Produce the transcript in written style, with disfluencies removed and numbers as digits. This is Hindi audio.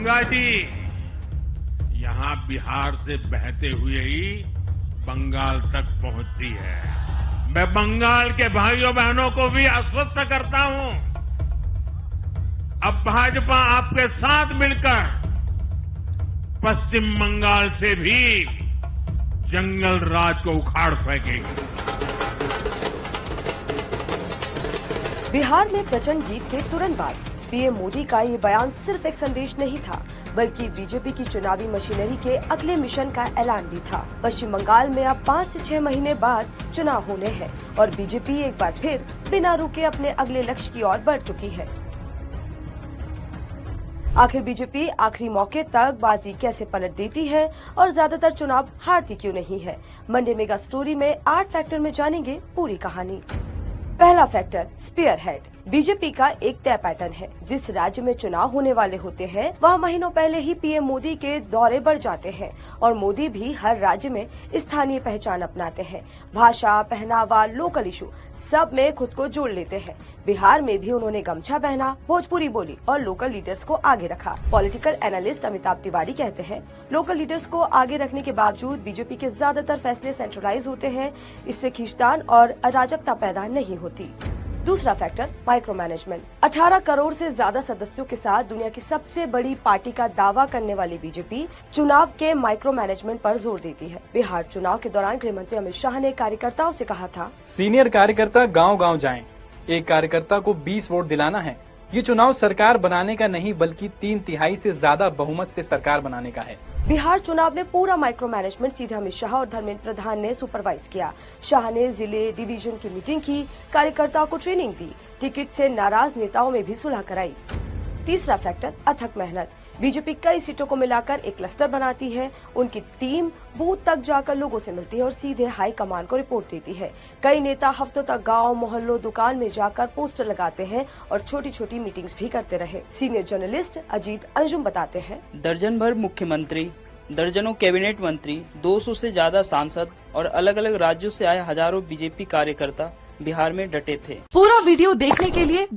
गंगा जी यहाँ बिहार से बहते हुए ही बंगाल तक पहुंचती है। मैं बंगाल के भाइयों बहनों को भी आश्वस्त करता हूं, अब भाजपा आपके साथ मिलकर पश्चिम बंगाल से भी जंगल राज को उखाड़ फेंकेगी। बिहार में प्रचंड जीत के तुरंत बाद पीएम मोदी का ये बयान सिर्फ एक संदेश नहीं था, बल्कि बीजेपी की चुनावी मशीनरी के अगले मिशन का ऐलान भी था। पश्चिम बंगाल में अब 5 से 6 महीने बाद चुनाव होने हैं और बीजेपी एक बार फिर बिना रुके अपने अगले लक्ष्य की ओर बढ़ चुकी है। आखिर बीजेपी आखिरी मौके तक बाजी कैसे पलट देती है और ज्यादातर चुनाव हारती क्यों नहीं है? मंडे मेगा स्टोरी में 8 फैक्टर में जानेंगे पूरी कहानी। पहला फैक्टर, स्पीयर हेड। बीजेपी का एक तय पैटर्न है, जिस राज्य में चुनाव होने वाले होते हैं वहाँ महीनों पहले ही पीएम मोदी के दौरे बढ़ जाते हैं और मोदी भी हर राज्य में स्थानीय पहचान अपनाते हैं। भाषा, पहनावा, लोकल इशू सब में खुद को जोड़ लेते हैं। बिहार में भी उन्होंने गमछा पहना, भोजपुरी बोली और लोकल लीडर्स को आगे रखा। पॉलिटिकल एनालिस्ट अमिताभ तिवारी कहते हैं, लोकल लीडर्स को आगे रखने के बावजूद बीजेपी के ज्यादातर फैसले सेंट्रलाइज होते हैं, इससे खींचतान और अराजकता पैदा नहीं होती। दूसरा फैक्टर, माइक्रो मैनेजमेंट। 18 करोड़ से ज्यादा सदस्यों के साथ दुनिया की सबसे बड़ी पार्टी का दावा करने वाली बीजेपी चुनाव के माइक्रो मैनेजमेंट पर जोर देती है। बिहार चुनाव के दौरान गृह मंत्री अमित शाह ने कार्यकर्ताओं से कहा था, सीनियर कार्यकर्ता गांव-गांव जाएं, एक कार्यकर्ता को 20 वोट दिलाना है। ये चुनाव सरकार बनाने का नहीं बल्कि 3/3 से ज्यादा बहुमत से सरकार बनाने का है। बिहार चुनाव में पूरा माइक्रो मैनेजमेंट सीधे अमित शाह और धर्मेंद्र प्रधान ने सुपरवाइज किया। शाह ने जिले डिवीजन की मीटिंग की, कार्यकर्ताओं को ट्रेनिंग दी, टिकट से नाराज नेताओं में भी सुलह कराई। तीसरा फैक्टर, अथक मेहनत। बीजेपी कई सीटों को मिलाकर एक क्लस्टर बनाती है, उनकी टीम बूथ तक जाकर लोगों से मिलती है और सीधे हाई कमान को रिपोर्ट देती है। कई नेता हफ्तों तक गांव, मोहल्लों, दुकान में जाकर पोस्टर लगाते हैं और छोटी छोटी मीटिंग्स भी करते रहे। सीनियर जर्नलिस्ट अजीत अंजुम बताते हैं, दर्जन भर मुख्यमंत्री, दर्जनों कैबिनेट मंत्री, 200 से ज्यादा सांसद और अलग अलग राज्यों से आए हजारों बीजेपी कार्यकर्ता बिहार में डटे थे। पूरा वीडियो देखने के लिए